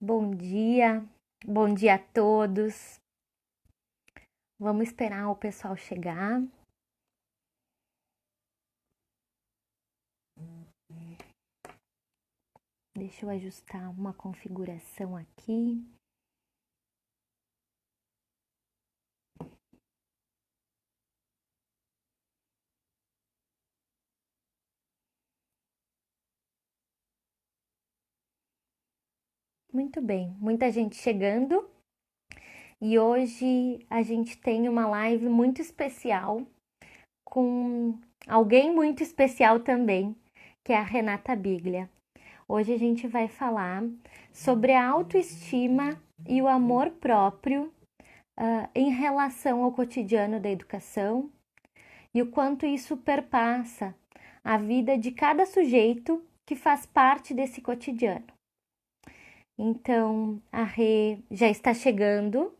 bom dia a todos. Vamos esperar o pessoal chegar. Deixa eu ajustar uma configuração aqui. Muito bem, muita gente chegando. E hoje a gente tem uma live muito especial com alguém muito especial também, que é a Renata Biglia. Hoje a gente vai falar sobre a autoestima e o amor próprio em relação ao cotidiano da educação e o quanto isso perpassa a vida de cada sujeito que faz parte desse cotidiano. Então, a Rê já está chegando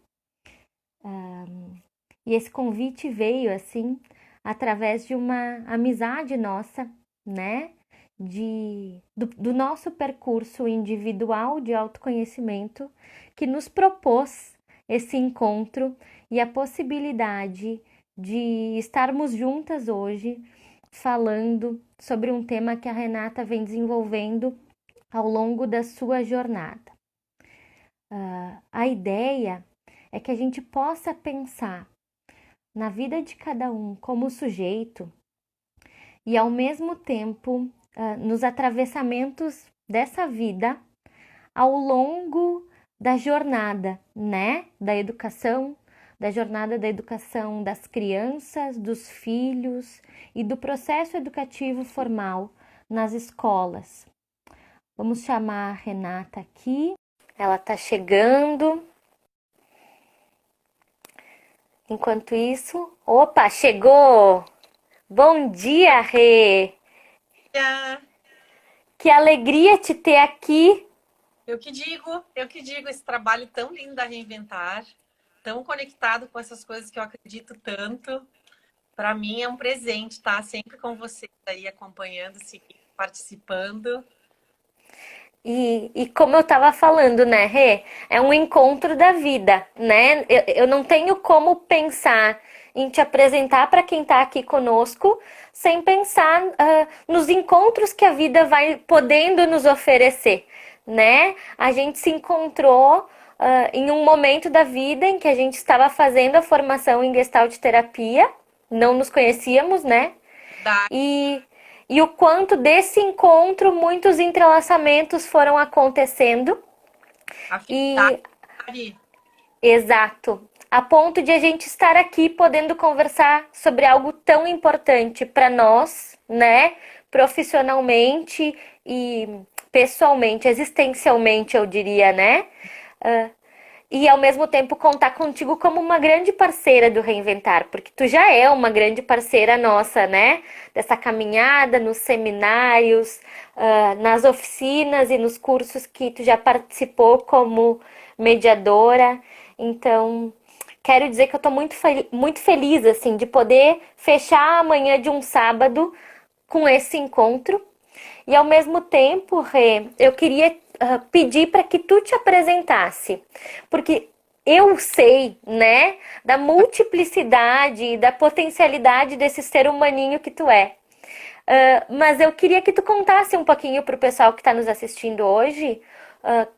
e esse convite veio assim através de uma amizade nossa, né? Do nosso percurso individual de autoconhecimento que nos propôs esse encontro e a possibilidade de estarmos juntas hoje falando sobre um tema que a Renata vem desenvolvendo ao longo da sua jornada. A ideia é que a gente possa pensar na vida de cada um como sujeito e, ao mesmo tempo, nos atravessamentos dessa vida ao longo da jornada, né? Da jornada da educação das crianças, dos filhos e do processo educativo formal nas escolas. Vamos chamar a Renata aqui. Ela está chegando. Enquanto isso, opa, chegou! Bom dia, Rê! Ah, Que alegria te ter aqui! eu que digo, esse trabalho tão lindo da Reinventar, tão conectado com essas coisas que eu acredito tanto. Para mim é um presente estar sempre com vocês aí acompanhando, seguindo, participando. E como eu estava falando, né, Rê? É um encontro da vida, né? Eu não tenho como pensar em te apresentar para quem está aqui conosco sem pensar nos encontros que a vida vai podendo nos oferecer, né? A gente se encontrou em um momento da vida em que a gente estava fazendo a formação em Gestalt terapia, não nos conhecíamos, né? Da E, e o quanto desse encontro muitos entrelaçamentos foram acontecendo afinidade. e exato, a ponto de a gente estar aqui podendo conversar sobre algo tão importante para nós, né? Profissionalmente e pessoalmente, existencialmente, eu diria, né? Ah, e ao mesmo tempo contar contigo como uma grande parceira do Reinventar, porque tu já é uma grande parceira nossa, né? Dessa caminhada, nos seminários, nas oficinas e nos cursos que tu já participou como mediadora. Então, quero dizer que eu tô muito feliz, assim, de poder fechar a manhã de um sábado com esse encontro e ao mesmo tempo, Rê, eu queria pedir para que tu te apresentasse, porque eu sei, né, da multiplicidade e da potencialidade desse ser humaninho que tu é. Mas eu queria que tu contasse um pouquinho para o pessoal que está nos assistindo hoje,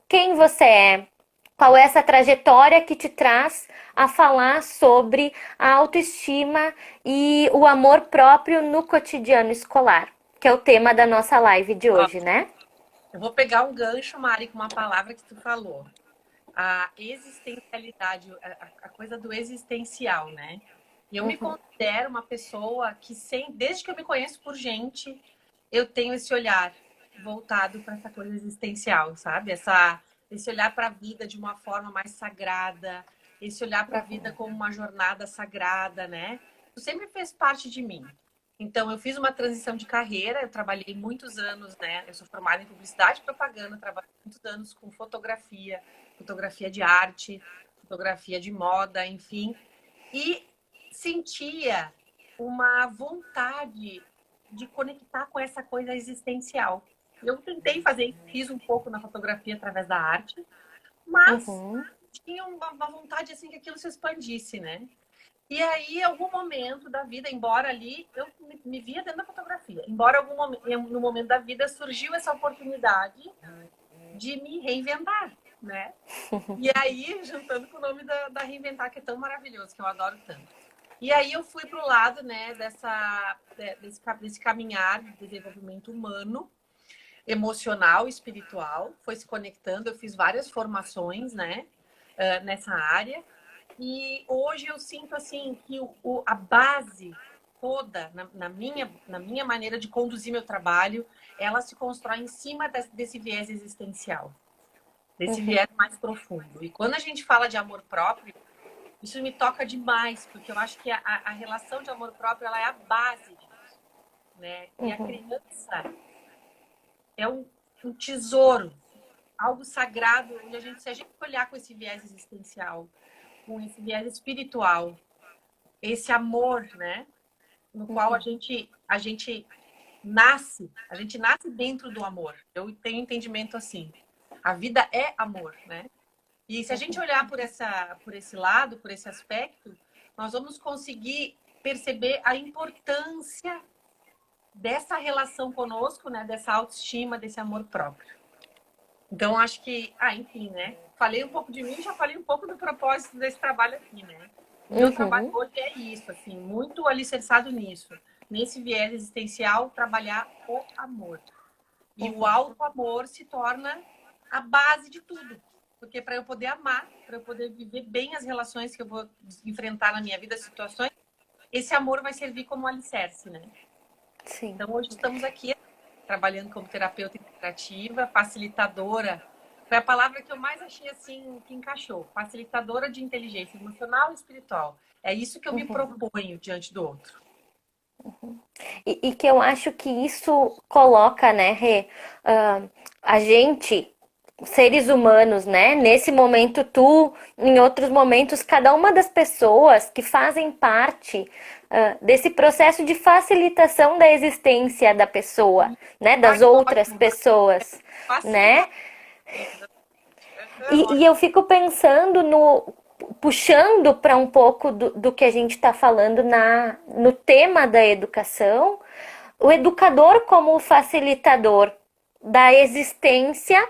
quem você é, qual é essa trajetória que te traz a falar sobre a autoestima e o amor próprio no cotidiano escolar, que é o tema da nossa live de Ó, hoje, né? eu vou pegar um gancho, Mari, com uma palavra que tu falou. A existencialidade, a coisa do existencial, né? E eu me considero uma pessoa que, desde que eu me conheço por gente, eu tenho esse olhar voltado para essa coisa existencial, sabe? Esse olhar para a vida de uma forma mais sagrada, esse olhar para a vida como uma jornada sagrada, né? Isso sempre fez parte de mim. Então, eu fiz uma transição de carreira, eu trabalhei muitos anos, né? Eu sou formada em publicidade e propaganda, trabalhei muitos anos com fotografia, fotografia de arte, fotografia de moda, enfim. E sentia uma vontade de conectar com essa coisa existencial. Eu tentei fazer, fiz um pouco na fotografia através da arte, mas Uhum. tinha uma vontade assim que aquilo se expandisse, né? E aí, em algum momento da vida, embora ali eu me via dentro da fotografia, embora algum momento, no momento da vida surgiu essa oportunidade de me reinventar, né? E aí, juntando com o nome da Reinventar, que é tão maravilhoso, que eu adoro tanto. E aí eu fui para o lado, né, desse caminhar de desenvolvimento humano, emocional, espiritual, foi se conectando. Eu fiz várias formações, né, nessa área. E hoje eu sinto assim que a base toda na minha maneira de conduzir meu trabalho, ela se constrói em cima desse viés existencial, desse Uhum. viés mais profundo. E quando a gente fala de amor próprio, isso me toca demais, porque eu acho que a relação de amor próprio ela é a base disso, né? E a Uhum. criança é um tesouro, algo sagrado, onde se a gente olhar com esse viés existencial, com esse viés espiritual, esse amor, né? No qual Uhum. a gente nasce dentro do amor. Eu tenho entendimento assim. A vida é amor, né? E se a gente olhar por esse lado, por esse aspecto, nós vamos conseguir perceber a importância dessa relação conosco, né? Dessa autoestima, desse amor próprio. Então, acho que, enfim, né? Falei um pouco de mim, já falei um pouco do propósito desse trabalho aqui, né? O meu trabalho Uhum. hoje é isso, assim, muito alicerçado nisso. Nesse viés existencial, trabalhar o amor. E o auto-amor se torna a base de tudo. Porque para eu poder amar, para eu poder viver bem as relações que eu vou enfrentar na minha vida, as situações, esse amor vai servir como alicerce, né? Sim. Então, hoje estamos aqui trabalhando como terapeuta integrativa, facilitadora. Foi a palavra que eu mais achei assim que encaixou. Facilitadora de inteligência emocional e espiritual. É isso que eu me proponho diante do outro. E que eu acho que isso coloca, né, Rê, ah, a gente, seres humanos, né, nesse momento tu, em outros momentos, cada uma das pessoas que fazem parte desse processo de facilitação da existência da pessoa, né, Ai, das outras ótimo. pessoas, né? Facilitadora. É E eu ótimo. fico pensando no. Puxando para um pouco do que a gente está falando no tema da educação, o educador como facilitador da existência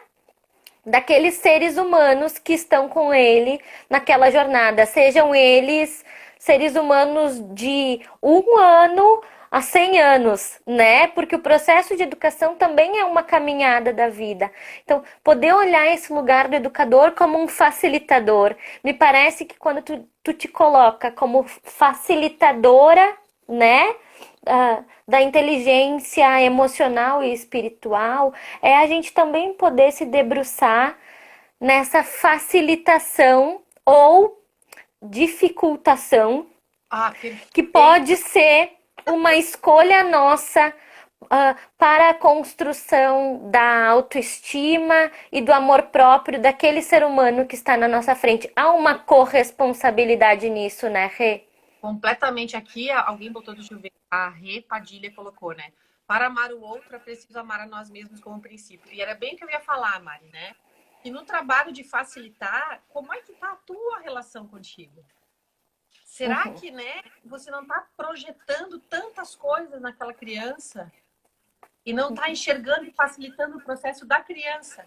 daqueles seres humanos que estão com ele naquela jornada, sejam eles seres humanos de 1 ano a 100 anos, né? Porque o processo de educação também é uma caminhada da vida. Então, poder olhar esse lugar do educador como um facilitador. Me parece que quando tu te coloca como facilitadora, né? Da inteligência emocional e espiritual, é a gente também poder se debruçar nessa facilitação ou dificultação, que pode Perfeito. ser uma escolha nossa para a construção da autoestima e do amor próprio daquele ser humano que está na nossa frente. Há uma corresponsabilidade nisso, né, Rê? Completamente aqui, alguém botou, deixa eu ver, a Rê Padilha colocou, né? Para amar o outro é preciso amar a nós mesmos como princípio. E era bem o que eu ia falar, Mari, né? Que no trabalho de facilitar, como é que tá a tua relação contigo? Será Uhum, que, né, você não está projetando tantas coisas naquela criança e não está enxergando e facilitando o processo da criança?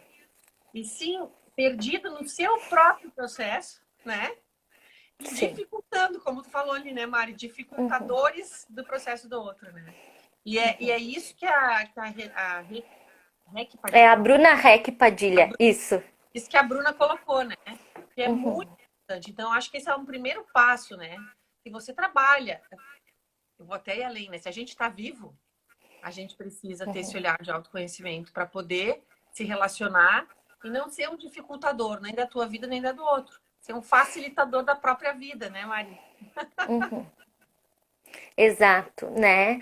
E sim, perdido no seu próprio processo, né? E sim. dificultando, como tu falou ali, né, Mari? Uhum, Dificultadores do processo do outro, né? E é isso que a Rec é a Padilha, Bruna Rec Padilha, isso. isso que a Bruna colocou, né? Que é Uhum, muito importante. Então, acho que esse é um primeiro passo, né? Que você trabalha. Eu vou até ir além, né? Se a gente está vivo, a gente precisa ter esse olhar de autoconhecimento para poder se relacionar e não ser um dificultador, nem da tua vida, nem da do outro. Ser um facilitador da própria vida, né, Mari? uhum. Exato, né?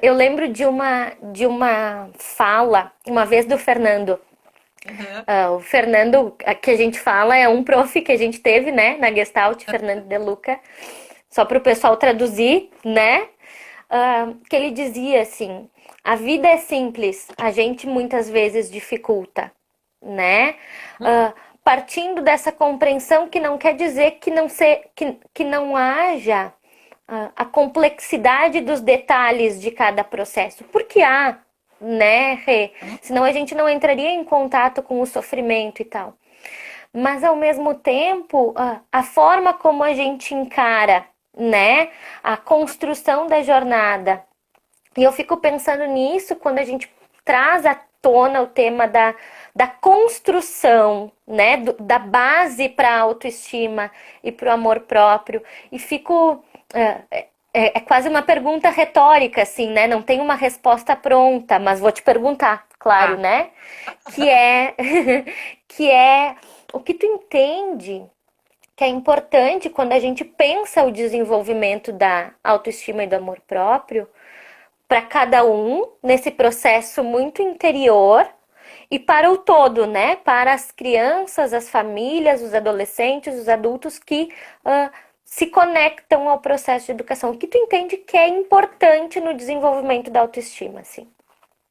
Eu lembro de uma fala, uma vez do Fernando. Uhum. O Fernando, que a gente fala, é um prof que a gente teve, né, na Gestalt, Fernando De Luca, só para o pessoal traduzir, né? Que ele dizia assim: a vida é simples, a gente muitas vezes dificulta, né? partindo dessa compreensão que não quer dizer que não haja a complexidade dos detalhes de cada processo, porque há, né, Rê? Senão a gente não entraria em contato com o sofrimento e tal. Mas ao mesmo tempo, a forma como a gente encara, né, a construção da jornada. E eu fico pensando nisso quando a gente traz à tona o tema da construção, né, da base para a autoestima e para o amor próprio. E fico. É quase uma pergunta retórica, assim, né? Não tem uma resposta pronta, mas vou te perguntar, claro, Tá. né? Que é, que é o que tu entende que é importante quando a gente pensa o desenvolvimento da autoestima e do amor próprio para cada um nesse processo muito interior e para o todo, né? Para as crianças, as famílias, os adolescentes, os adultos que se conectam ao processo de educação. O que tu entende que é importante no desenvolvimento da autoestima, assim?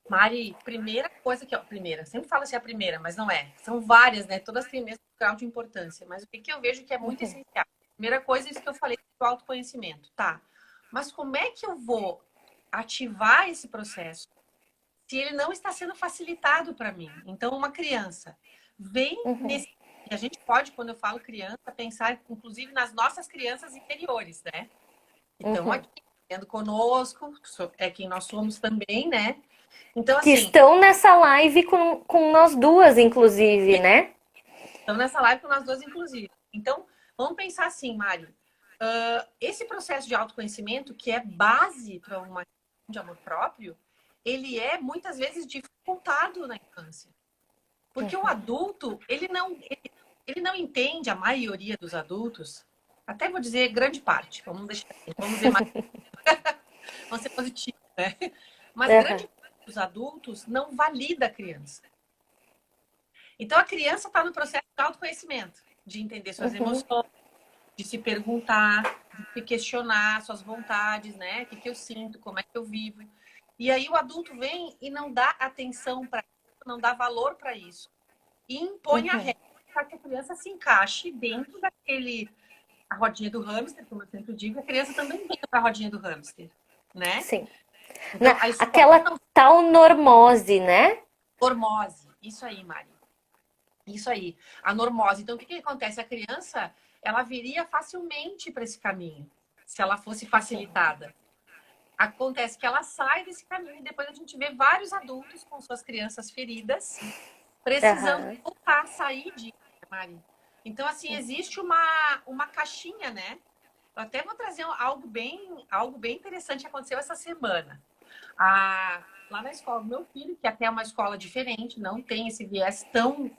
Mari, primeira coisa que, ó, primeira, sempre falo assim a primeira, mas não é. São várias, né? Todas têm o mesmo grau de importância. Mas o que eu vejo que é muito essencial? Primeira coisa é isso que eu falei do autoconhecimento, tá? Mas como é que eu vou ativar esse processo se ele não está sendo facilitado para mim? Então, uma criança vem Uhum, nesse. E a gente pode, quando eu falo criança, pensar inclusive nas nossas crianças interiores, né? Então, uhum. aqui, vivendo conosco, é quem nós somos também, né? Então, Que assim, estão nessa live com nós duas, inclusive, né? estamos nessa live com nós dois, inclusive. Então, vamos pensar assim, Mari. Esse processo de autoconhecimento, que é base para uma questão de amor próprio, ele é muitas vezes dificultado na infância. Porque o adulto, ele não entende, a maioria dos adultos, até vou dizer grande parte, vamos deixar assim, vamos ver mais, vamos ser positivos, né? Mas Uhum, grande parte dos adultos não valida a criança. Então a criança está no processo de autoconhecimento, de entender suas uhum, emoções, de se perguntar, de se questionar suas vontades, né? O que eu sinto, como é que eu vivo. E aí o adulto vem e não dá atenção para isso, não dá valor para isso. E impõe a uhum. regra para que a criança se encaixe dentro daquele a rodinha do hamster, como eu sempre digo, a criança também vem para a rodinha do hamster, né? Sim. Então a escola Aquela não tal normose, né? normose, isso aí, Mari. Isso aí, a normose. Então, o que, que acontece? A criança, ela viria facilmente para esse caminho, se ela fosse facilitada. Acontece que ela sai desse caminho e depois a gente vê vários adultos com suas crianças feridas, precisando Aham. voltar a sair disso, Mari. Então, assim, existe uma caixinha, né? Eu até vou trazer algo bem interessante que aconteceu essa semana. Lá na escola do meu filho, que até é uma escola diferente, não tem esse viés tão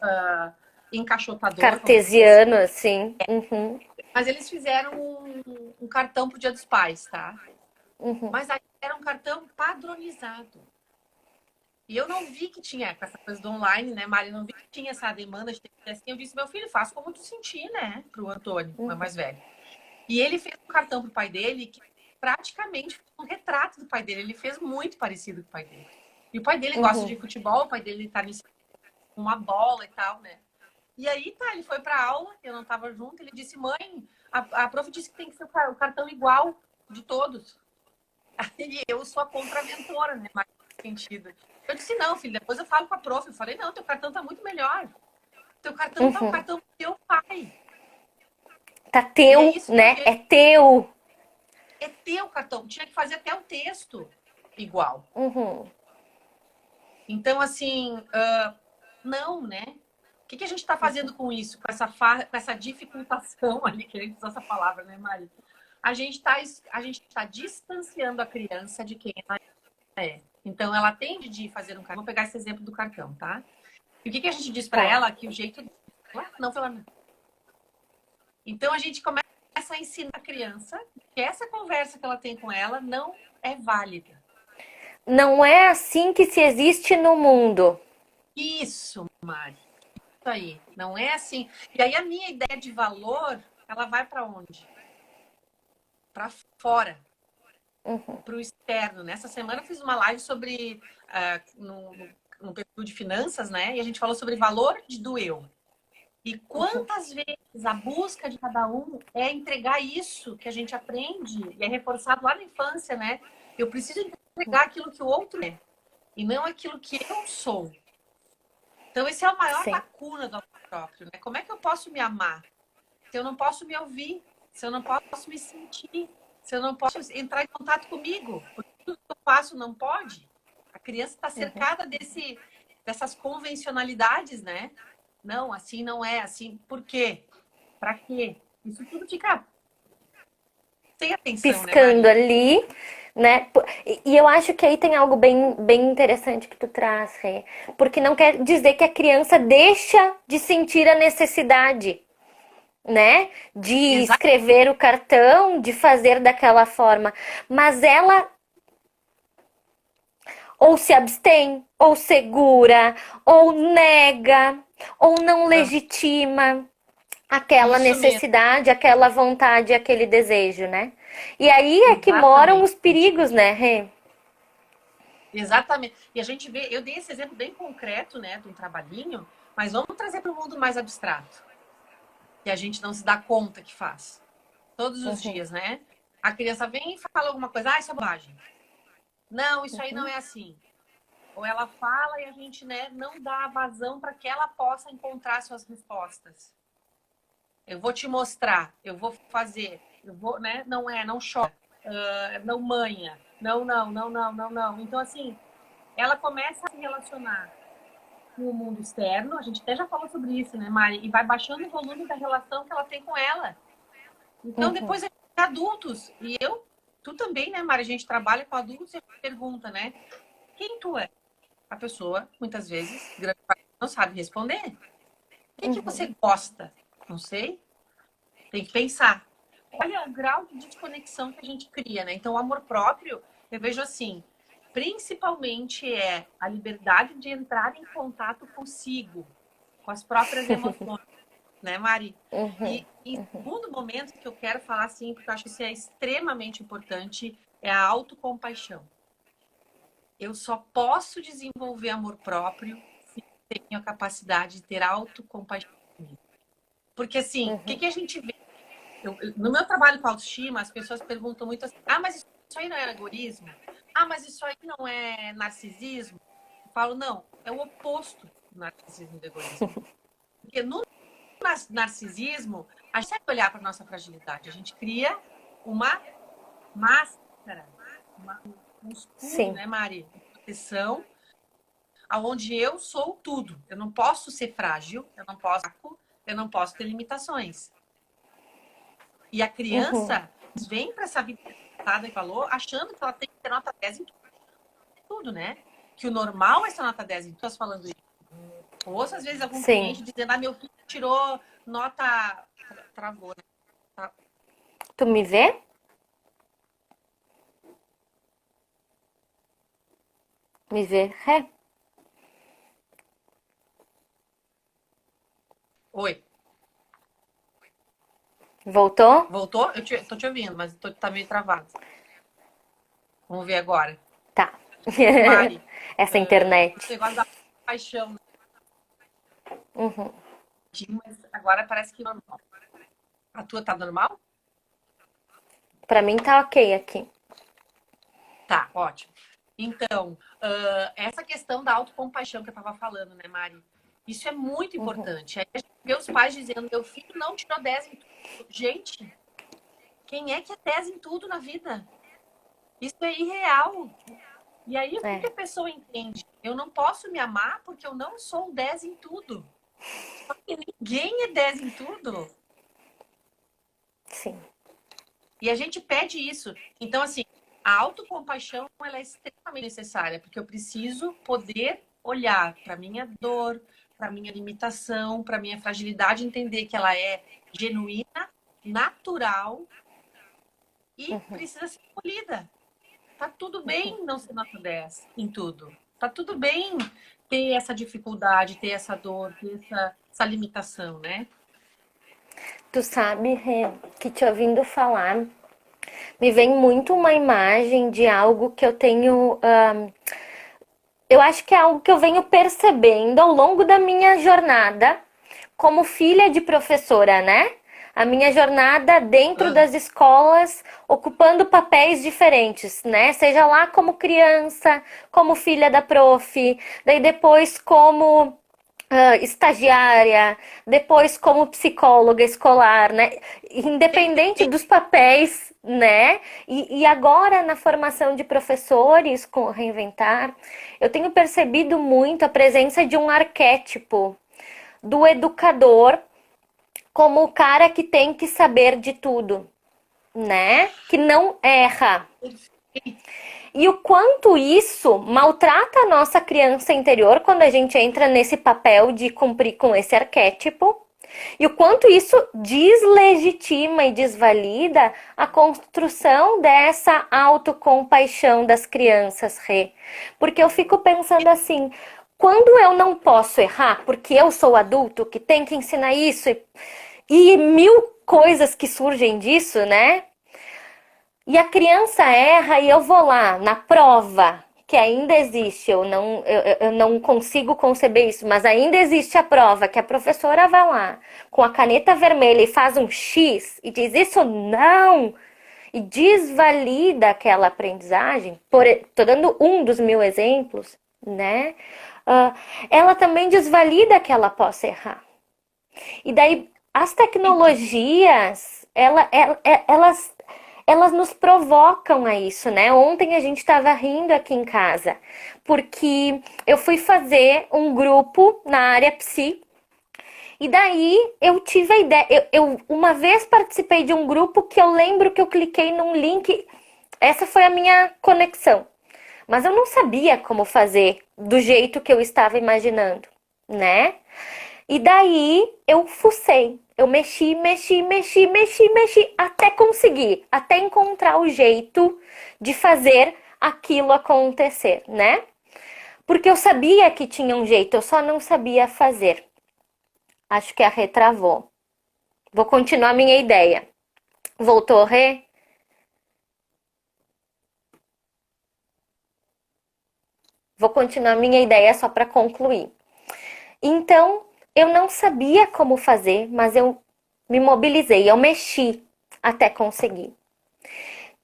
encaixotador, vamos dizer assim, Cartesiano, assim. Uhum, mas eles fizeram um cartão pro Dia dos Pais, tá? uhum, Mas aí era um cartão padronizado. E eu não vi que tinha, com essa coisa do online, né, Mari? Eu não vi que tinha essa demanda de ter assim. Eu disse, meu filho, faça como tu sentir, né? Pro Antônio, o meu uhum, mais velho. E ele fez um cartão pro pai dele que praticamente foi um retrato do pai dele. Ele fez muito parecido com o pai dele. E o pai dele gosta de uhum, futebol, o pai dele tá com uma bola e tal, né? E aí, tá, ele foi pra aula, eu não tava junto, ele disse, mãe, a prof disse que tem que ser o cartão igual de todos. E eu sou a contraventora, né? Mais sentido. Eu disse, não, filho, depois eu falo com a prof. Eu falei, não, teu cartão tá muito melhor. Teu cartão tá o uhum. cartão do teu pai. Tá E é teu, isso que eu né? vejo. É teu. É teu cartão. Tinha que fazer até o texto igual. Uhum. Então, assim, não, né? O que a gente está fazendo com isso? Com essa dificultação ali, que a gente usa essa palavra, né, Mari? A gente tá distanciando a criança de quem ela é. Então, ela tende de fazer um cartão. Vou pegar esse exemplo do cartão, tá? E o que a gente diz para Tá. ela? Que o jeito dela não pela não. Então, a gente começa a ensinar a criança que essa conversa que ela tem com ela não é válida. Não é assim que se existe no mundo. Isso, Mari. Isso aí. Não é assim. E aí, a minha ideia de valor, ela vai para onde? Para fora, Uhum, para o externo. Nessa semana, eu fiz uma live sobre. No perfil de finanças, né? E a gente falou sobre valor do eu. E quantas vezes a busca de cada um é entregar isso que a gente aprende e é reforçado lá na infância, né? Eu preciso entregar aquilo que o outro é e não aquilo que eu sou. Então, esse é a maior Sim. lacuna do amor próprio, né? Como é que eu posso me amar se eu não posso me ouvir, se eu não posso me sentir, se eu não posso entrar em contato comigo? Porque tudo que eu faço não pode. A criança está cercada dessas convencionalidades, né? Não, assim não é, assim. Por quê? Para quê? Isso tudo fica sem atenção, né, Piscando Mari? ali, né? E eu acho que aí tem algo bem interessante que tu traz, Rê. Porque não quer dizer que a criança deixa de sentir a necessidade, né? De Exato. escrever o cartão, de fazer daquela forma. Mas ela ou se abstém, ou segura, ou nega, ou não legitima aquela Isso mesmo, necessidade, aquela vontade, aquele desejo, né? E aí é que moram os exatamente. perigos, né, Rê? Exatamente. E a gente vê, eu dei esse exemplo bem concreto, né, de um trabalhinho, mas vamos trazer para o mundo mais abstrato, que a gente não se dá conta que faz. Todos os Uhum, dias, né? A criança vem e fala alguma coisa, ah, isso é bobagem. Não, isso aí não uhum, é assim. Ou ela fala e a gente, né, não dá vazão para que ela possa encontrar suas respostas. Eu vou te mostrar, eu vou fazer, eu vou, né? Não é, não chora, não manha, não, não, não, não, não, não. Então, assim, ela começa a se relacionar com o mundo externo, a gente até já falou sobre isso, né, Mari? E vai baixando o volume da relação que ela tem com ela. Então, uhum. depois a gente é adultos, e tu também, né, Mari? A gente trabalha com adultos e a gente pergunta, né? Quem tu é? A pessoa, muitas vezes, grande parte, não sabe responder. O que você gosta? Não sei. Tem que pensar. Olha o grau de desconexão que a gente cria, né? Então, o amor próprio, eu vejo assim, principalmente é a liberdade de entrar em contato consigo, com as próprias emoções, né, Mari? Uhum, E em segundo momento que eu quero falar assim, porque eu acho que isso é extremamente importante, é a autocompaixão. Eu só posso desenvolver amor próprio se tenho a capacidade de ter autocompaixão. Porque assim, o que, uhum. que a gente vê? No meu trabalho com autoestima, as pessoas perguntam muito assim: ah, mas isso aí não é egoísmo? Ah, mas isso aí não é narcisismo? Eu falo, não, é o oposto do narcisismo e do egoísmo. Porque no narcisismo, a gente tem que olhar para a nossa fragilidade. A gente cria uma máscara, um escudo, Sim. né, Mari? De proteção, aonde eu sou tudo. Eu não posso ser frágil, eu não posso ter limitações. E a Uhum. criança vem para essa vida e falou, achando que ela tem que ter nota 10 em tudo, né? Que o normal é ser nota 10 em tudo, falando isso. Ouço às vezes algum Sim. cliente dizendo, ah, meu filho tirou nota. Travou, né? Tá. Tu me vê? Me vê? Ré? Oi, Voltou? voltou? Tô te ouvindo, mas tá meio travado. Vamos ver agora. Tá. Mari, Essa esse internet. negócio da paixão, né? Uhum. Mas agora parece que normal. A tua tá normal? Pra mim tá ok aqui. Tá, ótimo. Então, essa questão da autocompaixão que eu estava falando, né, Mari? Isso é muito Uhum. importante. Aí a gente vê os pais dizendo, meu filho não tirou 10 em tudo. Gente, quem é que é 10 em tudo na vida? Isso é irreal. E aí, o que que É, a pessoa entende? Eu não posso me amar porque eu não sou um 10 em tudo. Só que ninguém é 10 em tudo. sim. E a gente pede isso. Então, assim, a autocompaixão ela é extremamente necessária, porque eu preciso poder olhar para minha dor, para minha limitação, para minha fragilidade, entender que ela é genuína, natural e precisa ser acolhida. Tá tudo bem não ser nota 10 em tudo. Tá tudo bem ter essa dificuldade, ter essa dor, ter essa limitação, né? Tu sabe, Rê, que te ouvindo falar, me vem muito uma imagem de algo que eu tenho. Eu acho que é algo que eu venho percebendo ao longo da minha jornada como filha de professora, né? A minha jornada dentro das escolas, ocupando papéis diferentes, né? Seja lá como criança, como filha da prof, daí depois como estagiária, depois como psicóloga escolar, né? Independente dos papéis, né? E agora na formação de professores com o Reinventar, eu tenho percebido muito a presença de um arquétipo do educador como o cara que tem que saber de tudo, né? Que não erra. E o quanto isso maltrata a nossa criança interior quando a gente entra nesse papel de cumprir com esse arquétipo. E o quanto isso deslegitima e desvalida a construção dessa autocompaixão das crianças, Rê. Porque eu fico pensando assim, quando eu não posso errar, porque eu sou adulto que tem que ensinar isso e mil coisas que surgem disso, né? E a criança erra e eu vou lá na prova, que ainda existe, eu não consigo conceber isso, mas ainda existe a prova, que a professora vai lá com a caneta vermelha e faz um X e diz isso não, e desvalida aquela aprendizagem. Tô dando um dos mil exemplos, né? Ela também desvalida que ela possa errar. E daí as tecnologias, elas nos provocam a isso, né? Ontem a gente estava rindo aqui em casa, porque eu fui fazer um grupo na área psi, e daí eu tive a ideia. Eu uma vez participei de um grupo que eu lembro que eu cliquei num link, essa foi a minha conexão. Mas eu não sabia como fazer do jeito que eu estava imaginando, né? E daí eu fucei. Eu mexi, até conseguir, até encontrar o jeito de fazer aquilo acontecer, né? Porque eu sabia que tinha um jeito, eu só não sabia fazer. Acho que a Rê travou. Vou continuar minha ideia. Voltou, Rê? Vou continuar minha ideia só para concluir. Então, eu não sabia como fazer, mas eu me mobilizei, eu mexi até conseguir.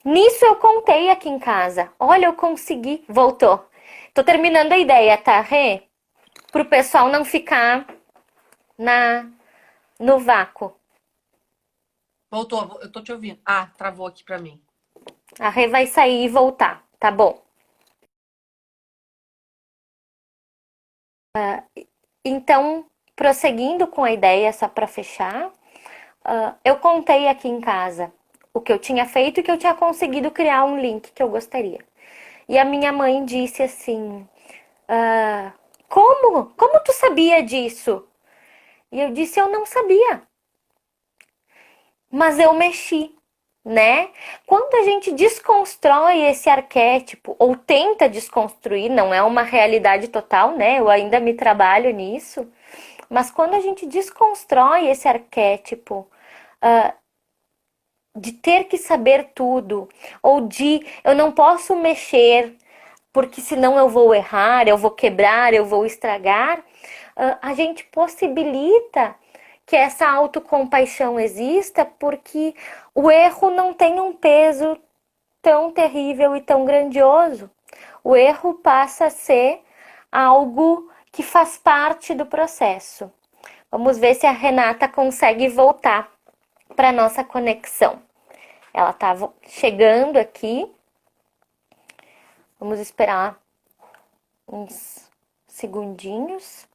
Nisso eu contei aqui em casa. Olha, eu consegui. Voltou. Tô terminando a ideia, tá, Rê? Pro pessoal não ficar no vácuo. Voltou, eu tô te ouvindo. Ah, travou aqui pra mim. A Rê vai sair e voltar, tá bom? Então, prosseguindo com a ideia, só para fechar, eu contei aqui em casa o que eu tinha feito e que eu tinha conseguido criar um link que eu gostaria. E a minha mãe disse assim: Como? Como tu sabia disso? E eu disse: Eu não sabia. Mas eu mexi, né? Quando a gente desconstrói esse arquétipo, ou tenta desconstruir, não é uma realidade total, né? Eu ainda me trabalho nisso. Mas quando a gente desconstrói esse arquétipo de ter que saber tudo, ou de eu não posso mexer, porque senão eu vou errar, eu vou quebrar, eu vou estragar, a gente possibilita que essa autocompaixão exista, porque o erro não tem um peso tão terrível e tão grandioso. O erro passa a ser algo que faz parte do processo. Vamos ver se a Renata consegue voltar para nossa conexão. Ela estava chegando aqui. Vamos esperar uns segundinhos.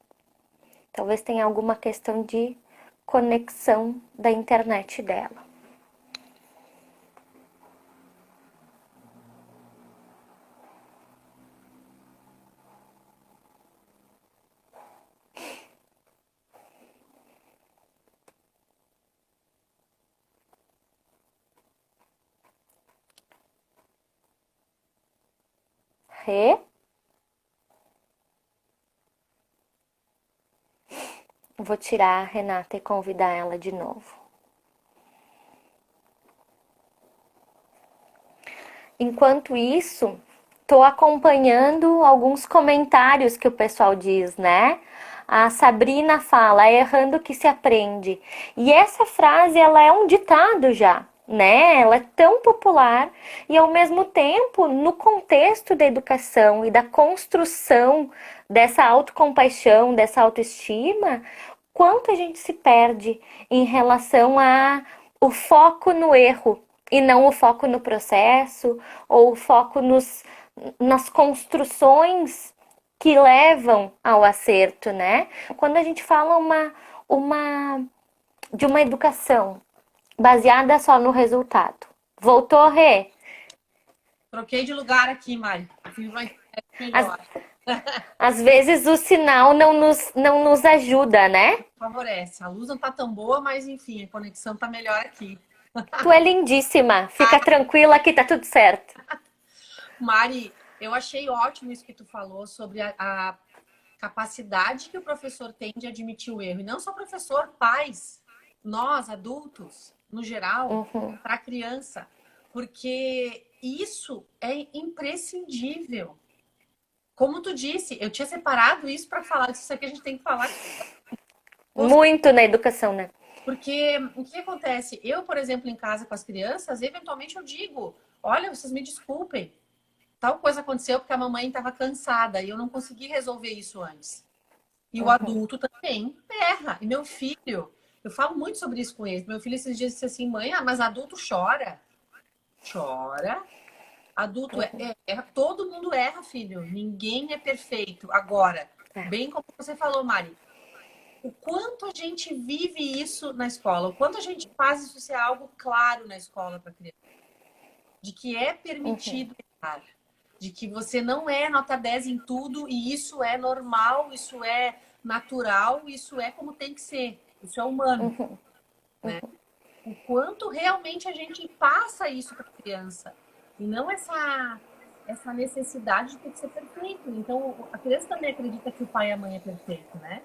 Talvez tenha alguma questão de conexão da internet dela. Rê? Vou tirar a Renata e convidar ela de novo. Enquanto isso, tô acompanhando alguns comentários que o pessoal diz, né? A Sabrina fala, é errando que se aprende. E essa frase, ela é um ditado já, né? Ela é tão popular e, ao mesmo tempo, no contexto da educação e da construção dessa autocompaixão, dessa autoestima, quanto a gente se perde em relação a o foco no erro e não o foco no processo ou o foco nas construções que levam ao acerto, né? Quando a gente fala uma, de uma educação baseada só no resultado. Voltou, Rê? Troquei de lugar aqui, Mari. Fui uma internet Às, melhor. às vezes o sinal não nos ajuda, né? Favorece. A luz não tá tão boa, mas enfim, a conexão tá melhor aqui. Tu é lindíssima. Fica tranquila que tá tudo certo. Mari, eu achei ótimo isso que tu falou sobre a capacidade que o professor tem de admitir o erro. E não só professor, pais, nós, adultos, no geral, Uhum. para a criança. Porque isso é imprescindível. Como tu disse, eu tinha separado isso para falar disso aqui, a gente tem que falar. Muito na educação, né? Porque o que acontece? Eu, por exemplo, em casa com as crianças, eventualmente eu digo: olha, vocês me desculpem, tal coisa aconteceu porque a mamãe estava cansada e eu não consegui resolver isso antes. E o adulto também erra. E meu filho, eu falo muito sobre isso com ele. Meu filho esses dias disse assim: mãe, mas adulto chora. Chora. Adulto erra. Todo mundo erra, filho. Ninguém é perfeito. Agora, É. bem como você falou, Mari, o quanto a gente vive isso na escola, o quanto a gente faz isso ser algo claro na escola para a criança, de que é permitido errar, de que você não é nota 10 em tudo e isso é normal, isso é natural, isso é como tem que ser, isso é humano, né? O quanto realmente a gente passa isso para a criança e não essa necessidade de ter que ser perfeito. Então, a criança também acredita que o pai e a mãe é perfeito, né?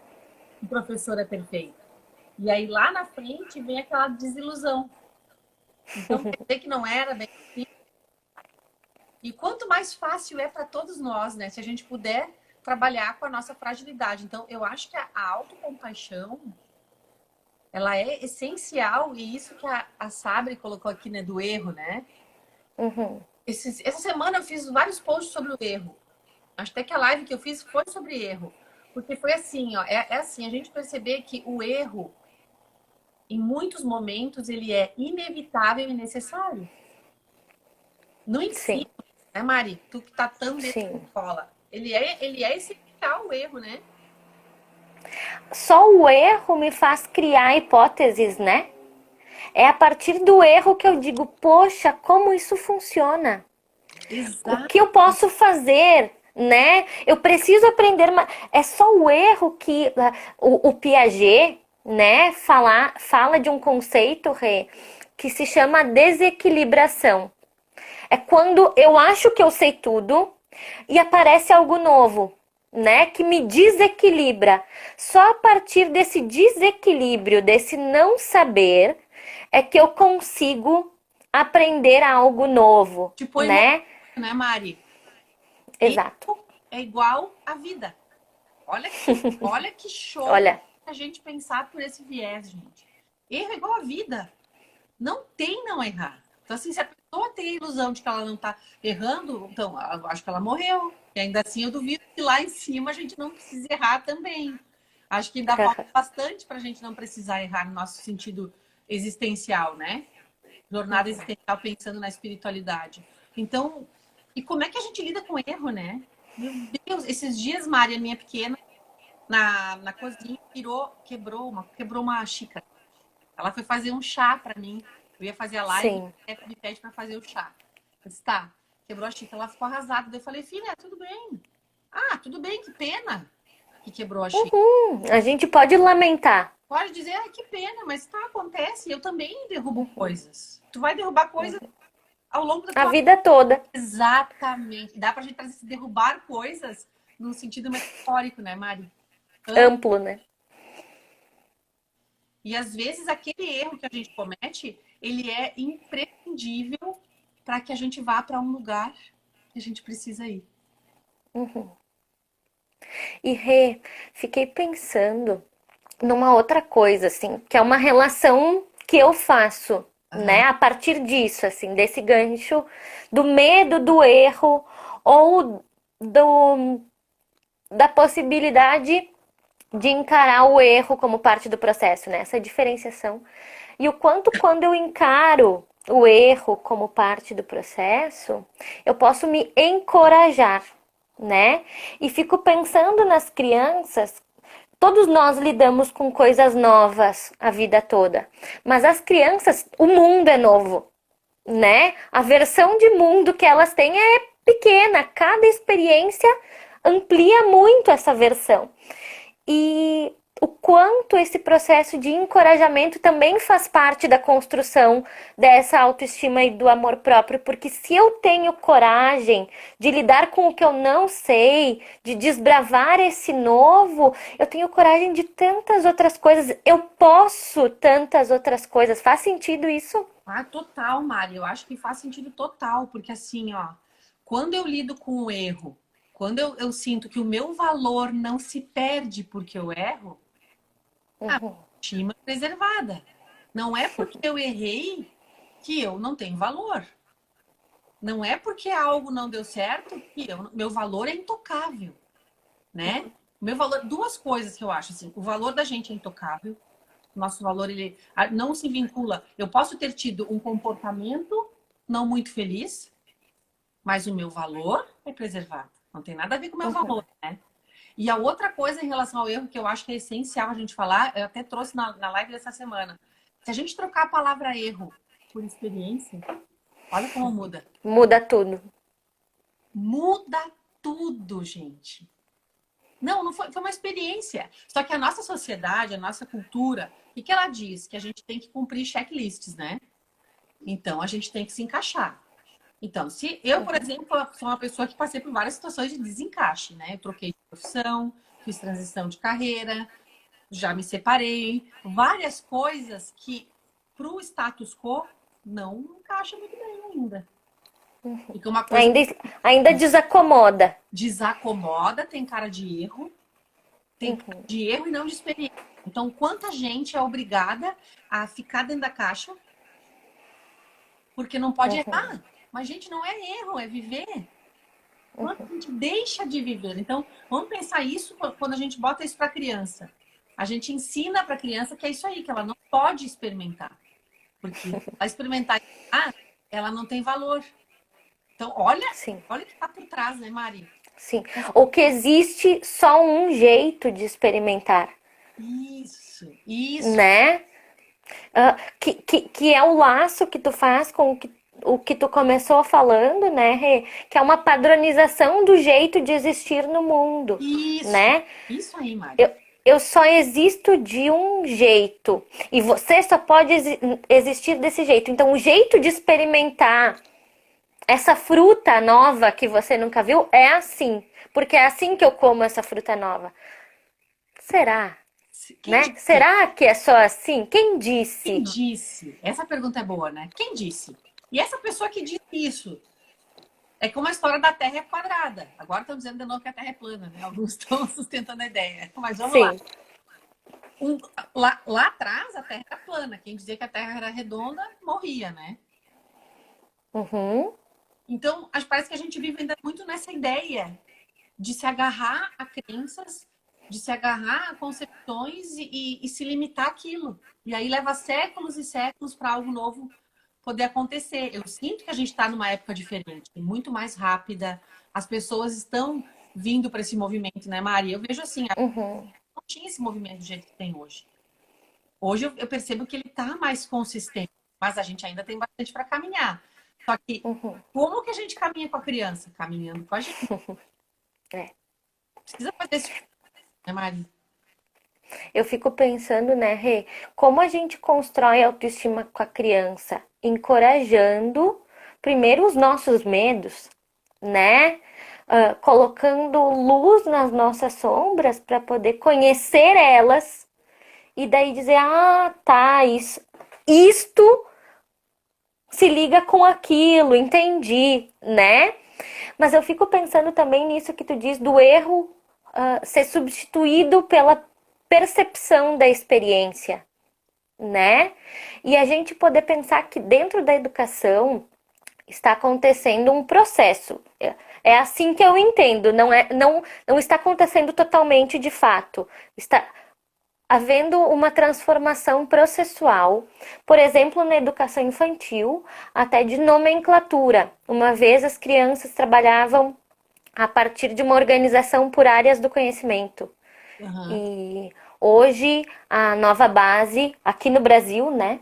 Que o professor é perfeito. E aí lá na frente vem aquela desilusão. Então, quer dizer que não era bem assim. E quanto mais fácil é para todos nós, né? Se a gente puder trabalhar com a nossa fragilidade. Então, eu acho que a autocompaixão, ela é essencial. E isso que a Sabre colocou aqui, né? Do erro, né? Uhum. Essa semana eu fiz vários posts sobre o erro. Acho até que a live que eu fiz foi sobre erro. Porque foi assim, ó. É assim, a gente perceber que o erro, em muitos momentos, ele é inevitável e necessário. No ensino, Sim, né, Mari? Tu que tá tão dentro da sim. escola. Ele é essencial o erro, né? Só o erro me faz criar hipóteses, né? É a partir do erro que eu digo, poxa, como isso funciona? O Exato. que eu posso fazer, né? Eu preciso aprender. É só o erro que o Piaget, né, fala de um conceito, Rê, que se chama desequilibração. É quando eu acho que eu sei tudo e aparece algo novo, né, que me desequilibra. Só a partir desse desequilíbrio, desse não saber, é que eu consigo aprender algo novo, Tipo emoção, né? né, Mari? Exato. Erro é igual à vida. Olha que show Olha, a gente pensar por esse viés, gente. Erro é igual à vida. Não tem não errar. Então, assim, se a pessoa tem a ilusão de que ela não tá errando, então, eu acho que ela morreu. E ainda assim, eu duvido que lá em cima a gente não precise errar também. Acho que ainda falta bastante para a gente não precisar errar no nosso sentido existencial, né? Jornada existencial pensando na espiritualidade. Então, e como é que a gente lida com erro, né? Meu Deus, esses dias, Mari, a minha pequena, na cozinha, quebrou uma xícara. Ela foi fazer um chá para mim. Eu ia fazer a live sim. e me pede para fazer o chá. Eu disse, tá, quebrou a xícara. Ela ficou arrasada. Daí eu falei, filha, tudo bem. Ah, tudo bem, que pena que quebrou a xícara. A gente pode lamentar. Pode dizer, ah, que pena, mas tá, acontece. Eu também derrubo coisas. Tu vai derrubar coisas ao longo da A tua vida. vida toda. Exatamente. Dá pra gente trazer esse derrubar coisas num sentido metafórico, né, Mari? Amplo, né? E às vezes aquele erro que a gente comete, ele é imprescindível para que a gente vá para um lugar que a gente precisa ir. E fiquei pensando numa outra coisa, assim, que é uma relação que eu faço, né, Aham. a partir disso, assim, desse gancho do medo do erro ou do, da possibilidade de encarar o erro como parte do processo, né? Essa diferenciação. E o quanto quando eu encaro o erro como parte do processo, eu posso me encorajar, né? E fico pensando nas crianças. Todos nós lidamos com coisas novas a vida toda, mas as crianças, o mundo é novo, né? A versão de mundo que elas têm é pequena, cada experiência amplia muito essa versão. E o quanto esse processo de encorajamento também faz parte da construção dessa autoestima e do amor próprio, porque se eu tenho coragem de lidar com o que eu não sei, de desbravar esse novo, eu tenho coragem de tantas outras coisas, eu posso tantas outras coisas. Faz sentido isso? Ah, total, Mari. Eu acho que faz sentido total, porque assim, ó, quando eu lido com o erro, quando eu sinto que o meu valor não se perde porque eu erro, a Uhum, autoestima é preservada. Não é porque eu errei que eu não tenho valor. Não é porque algo não deu certo que meu valor é intocável, né? Meu valor, duas coisas que eu acho assim, o valor da gente é intocável. Nosso valor ele não se vincula. Eu posso ter tido um comportamento não muito feliz, mas o meu valor é preservado. Não tem nada a ver com o meu uhum. valor, né? E a outra coisa em relação ao erro que eu acho que é essencial a gente falar, eu até trouxe na live dessa semana. Se a gente trocar a palavra erro por experiência, olha como muda. Muda tudo. Muda tudo, gente. Não foi, foi uma experiência. Só que a nossa sociedade, a nossa cultura, o que ela diz? Que a gente tem que cumprir checklists, né? Então, a gente tem que se encaixar. Então, se eu, por exemplo, sou uma pessoa que passei por várias situações de desencaixe, né? Eu troquei de profissão, fiz transição de carreira, já me separei, várias coisas que para o status quo não encaixa muito bem ainda. Fica uma coisa Ainda, ainda desacomoda. desacomoda, tem cara de erro, tem cara Uhum, de erro e não de experiência. Então, quanta gente é obrigada a ficar dentro da caixa porque não pode uhum, errar? Mas, gente, não é erro, é viver. Quando a gente deixa de viver. Então, vamos pensar isso quando a gente bota isso para a criança. A gente ensina para a criança que é isso aí, que ela não pode experimentar. Porque ela experimentar, ela não tem valor. Então, sim. olha o que está por trás, né, Mari? Sim. Ou que existe só um jeito de experimentar, Isso. né? Que é o laço que tu faz com o que tu começou falando, né, Rê? Que é uma padronização do jeito de existir no mundo, Isso. né? Isso aí, Mari. Eu, eu só existo de um jeito e você só pode existir desse jeito. Então, o jeito de experimentar essa fruta nova que você nunca viu é assim, porque é assim que eu como essa fruta nova. Será? Quem Né? disse? Será que é só assim? Quem Quem disse? disse? Essa pergunta é boa, né? Quem disse? E essa pessoa que disse isso? É como a história da Terra é quadrada. Agora estão dizendo de novo que a Terra é plana, né? Alguns estão sustentando a ideia. Mas vamos lá. Sim. Um, lá atrás, a Terra era plana. Quem dizia que a Terra era redonda, morria, né? Uhum, Então, parece que a gente vive ainda muito nessa ideia de se agarrar a crenças, de se agarrar a concepções e se limitar àquilo. E aí leva séculos e séculos para algo novo poder acontecer. Eu sinto que a gente está numa época diferente, muito mais rápida. As pessoas estão vindo para esse movimento, né, Maria? Eu vejo assim, uhum, não tinha esse movimento do jeito que tem hoje. Hoje eu percebo que ele está mais consistente, mas a gente ainda tem bastante para caminhar. Só que uhum. como que a gente caminha com a criança? Caminhando com a gente. É. Precisa fazer esse, né, Maria? Eu fico pensando, né, Rê, como a gente constrói autoestima com a criança? Encorajando primeiro os nossos medos, né? Colocando luz nas nossas sombras para poder conhecer elas e daí dizer, ah, tá, isto se liga com aquilo, entendi, né? Mas eu fico pensando também nisso que tu diz do erro ser substituído pela percepção da experiência, né? E a gente poder pensar que dentro da educação está acontecendo um processo. É assim que eu entendo, não está acontecendo totalmente de fato. Está havendo uma transformação processual, por exemplo, na educação infantil, até de nomenclatura. Uma vez as crianças trabalhavam a partir de uma organização por áreas do conhecimento. Aham. E hoje a nova base, aqui no Brasil, né,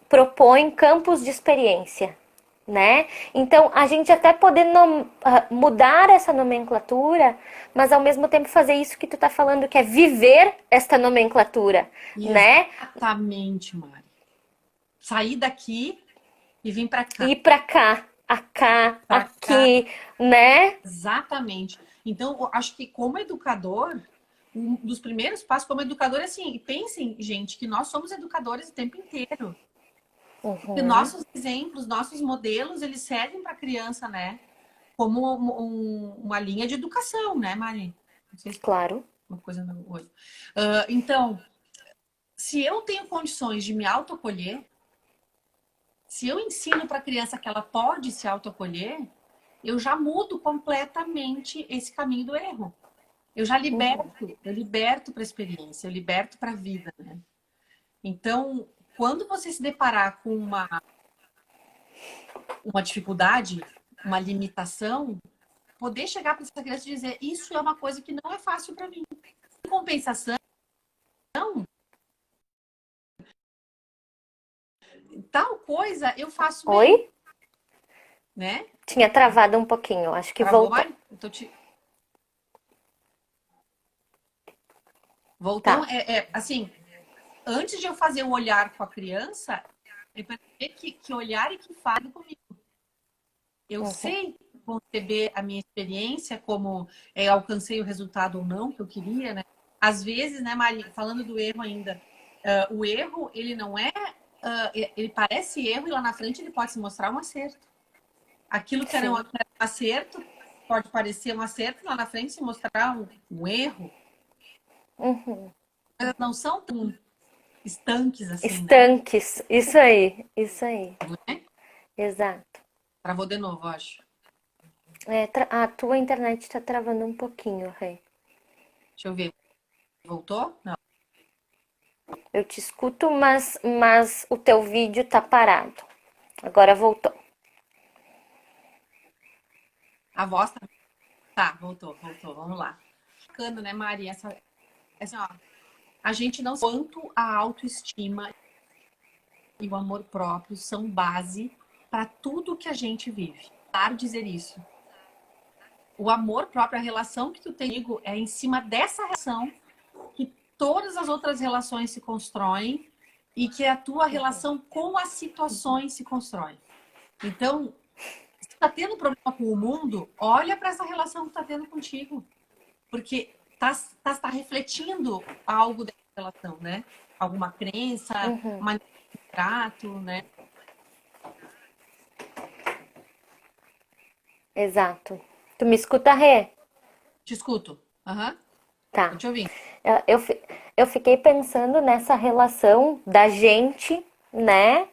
propõe campos de experiência, né? Então a gente até poder mudar essa nomenclatura, mas ao mesmo tempo fazer isso que tu tá falando, que é viver esta nomenclatura, né? Exatamente, Mari. Sair daqui e vir para cá. Ir pra cá, Para cá, aqui, né? exatamente. Então, eu acho que como educador, um dos primeiros passos como educador é assim, pensem, gente, que nós somos educadores o tempo inteiro. Porque Uhum, nossos exemplos, nossos modelos, eles servem para a criança, né? Como uma linha de educação, né, Mari? Não sei se claro. uma coisa não hoje. Então, se eu tenho condições de me autoacolher, se eu ensino para a criança que ela pode se autoacolher, eu já mudo completamente esse caminho do erro. Uhum. Eu liberto para a experiência, eu liberto para a vida, né? Então, quando você se deparar com uma dificuldade, uma limitação, poder chegar para essa criança e dizer: isso é uma coisa que não é fácil para mim. Em compensação, tal coisa eu faço melhor, Oi? né? Tinha travado um pouquinho, acho que Travou, voltou. Mari? Voltando, Tá. assim, antes de eu fazer o olhar com a criança, eu perceber que olhar e que fale comigo. Eu Uhum. sei conceber a minha experiência como alcancei o resultado ou não que eu queria, né? Às vezes, né, Mari, falando do erro ainda, o erro, ele não é, ele parece erro e lá na frente ele pode se mostrar um acerto. Aquilo que era um Sim. acerto pode parecer um acerto e lá na frente se mostrar um erro. Uhum. Elas não são tão estanques assim, né? Estanques. Isso aí. Isso aí. Não é? Exato. Travou de novo, acho. A tua internet tá travando um pouquinho, Rei. Deixa eu ver. Voltou? Não. Eu te escuto, mas o teu vídeo tá parado. Agora voltou. A voz tá, voltou. Vamos lá. Bacana, né, Mari? Ó, a gente não quanto a autoestima e o amor próprio são base para tudo que a gente vive. Claro dizer isso. O amor próprio, a relação que tu tem comigo é em cima dessa relação que todas as outras relações se constroem e que a tua relação com as situações se constrói. Então, se tu tá tendo problema com o mundo, olha para essa relação que tá tendo contigo. Porque tá refletindo algo dessa relação, né? Alguma crença, Uhum. uma trato, né? Exato. Tu me escuta, Rê? Te escuto. Aham, tô Tá. te ouvindo. Eu fiquei pensando nessa relação da gente, né?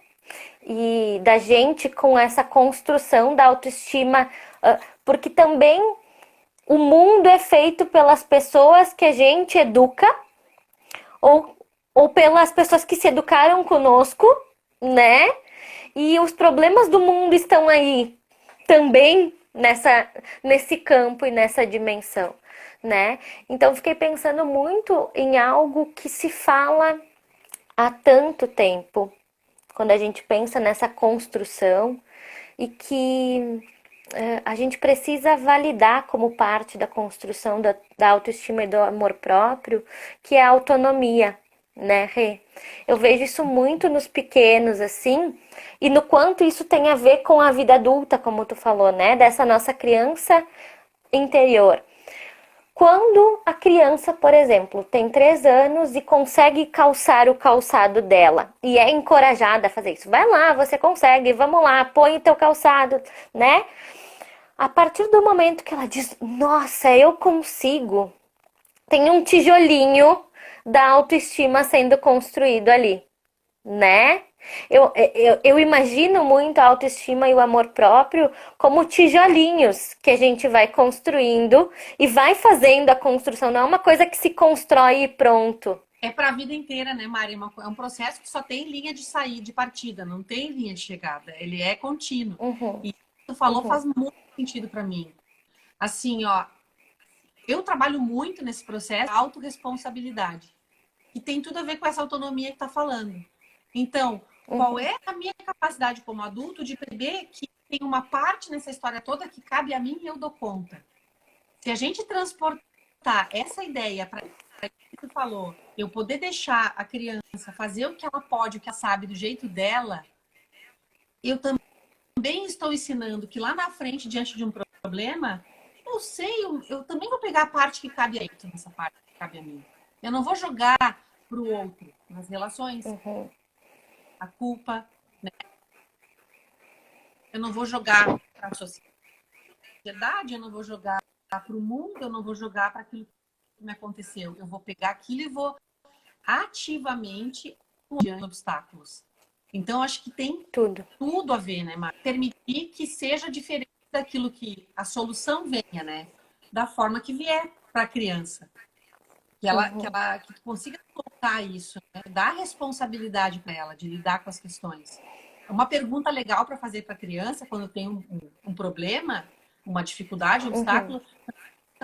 E da gente com essa construção da autoestima, porque também o mundo é feito pelas pessoas que a gente educa ou, ou pelas pessoas que se educaram conosco, né? E os problemas do mundo estão aí também nesse campo e nessa dimensão, né? Então fiquei pensando muito em algo que se fala há tanto tempo, quando a gente pensa nessa construção e que a gente precisa validar como parte da construção da autoestima e do amor próprio, que é a autonomia, né, Rê? Eu vejo isso muito nos pequenos, assim, e no quanto isso tem a ver com a vida adulta, como tu falou, né? Dessa nossa criança interior. Quando a criança, por exemplo, tem 3 anos e consegue calçar o calçado dela e é encorajada a fazer isso, vai lá, você consegue, vamos lá, põe o teu calçado, né? a partir do momento que ela diz, nossa, eu consigo, tem um tijolinho da autoestima sendo construído ali, né? Eu imagino muito a autoestima e o amor próprio como tijolinhos que a gente vai construindo e vai fazendo a construção, não é uma coisa que se constrói e pronto. É para a vida inteira, né, Mari? É um processo que só tem linha de saída, de partida, não tem linha de chegada. Ele é contínuo. Uhum, E o que tu falou uhum, faz muito sentido para mim. Assim, ó, eu trabalho muito nesse processo de autorresponsabilidade, que tem tudo a ver com essa autonomia que tá falando. Então, qual uhum, é a minha capacidade como adulto de perceber que tem uma parte nessa história toda que cabe a mim e eu dou conta? Se a gente transportar essa ideia para que tu falou, eu poder deixar a criança fazer o que ela pode, o que ela sabe do jeito dela, eu também estou ensinando que lá na frente, diante de um problema, eu sei, eu também vou pegar a parte que cabe a ele, nessa parte que cabe a mim. Eu não vou jogar para o outro nas relações uhum, a culpa, né? Eu não vou jogar para a sociedade, eu não vou jogar para o mundo, eu não vou jogar para aquilo que me aconteceu. Eu vou pegar aquilo e vou ativamente diante obstáculos. Então, acho que tem tudo. tudo a ver, né, Mar? Permitir que seja diferente daquilo que a solução venha, né? Da forma que vier para a criança. Uhum, Que tu consiga colocar isso, né? Dar responsabilidade para ela de lidar com as questões. Uma pergunta legal para fazer para a criança quando tem um problema, uma dificuldade, um uhum, obstáculo,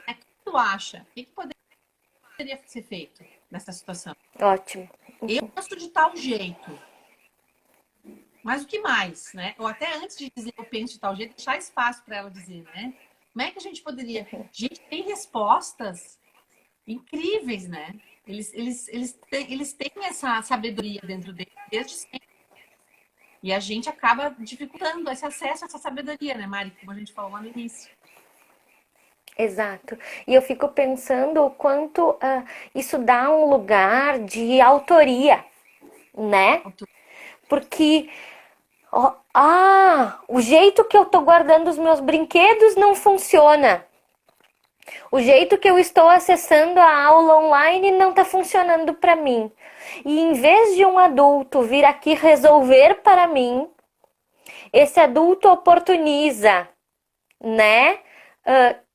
é o que tu acha? O que poderia ser feito nessa situação? ótimo. Eu gosto de tal jeito. Mas o que mais, né? Ou até antes de dizer eu penso de tal jeito, deixar espaço para ela dizer, né? Como é que a gente poderia. Gente, tem respostas incríveis, né? Eles têm essa sabedoria dentro deles desde sempre. E a gente acaba dificultando esse acesso a essa sabedoria, né, Mari? Como a gente falou lá no início. Exato. E eu fico pensando o quanto isso dá um lugar de autoria, né? Porque o jeito que eu tô guardando os meus brinquedos não funciona. O jeito que eu estou acessando a aula online não está funcionando para mim. E em vez de um adulto vir aqui resolver para mim, esse adulto oportuniza, né? Uh,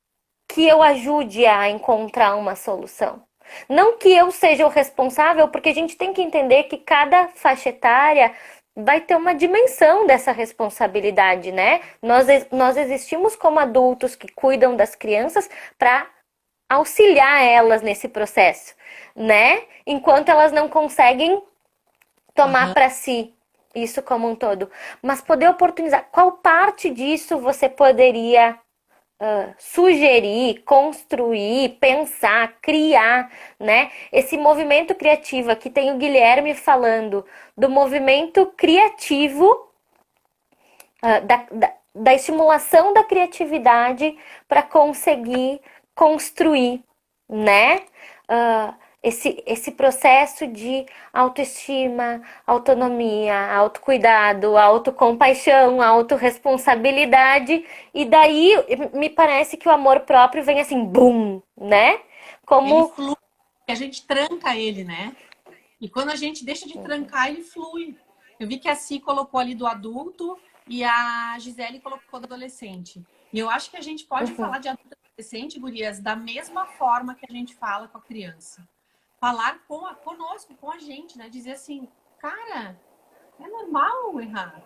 que eu ajude a encontrar uma solução. Não que eu seja o responsável, porque a gente tem que entender que cada faixa etária vai ter uma dimensão dessa responsabilidade, né? Nós existimos como adultos que cuidam das crianças para auxiliar elas nesse processo, né? Enquanto elas não conseguem tomar Aham. para si isso como um todo. Mas poder oportunizar, qual parte disso você poderia sugerir, construir, pensar, criar, né? Esse movimento criativo aqui tem o Guilherme falando do movimento criativo, da estimulação da criatividade para conseguir construir, né? Esse processo de autoestima, autonomia, autocuidado, autocompaixão, autorresponsabilidade, e daí me parece que o amor próprio vem assim, bum, né? Ele Como. flui, a gente tranca ele, né? E quando a gente deixa de trancar, ele flui. Eu vi que a Si colocou ali do adulto e a Gisele colocou do adolescente. E eu acho que a gente pode Uhum, falar de adulto e adolescente, gurias, da mesma forma que a gente fala com a criança. Falar conosco, com a gente, né? Dizer assim, cara, é normal errar.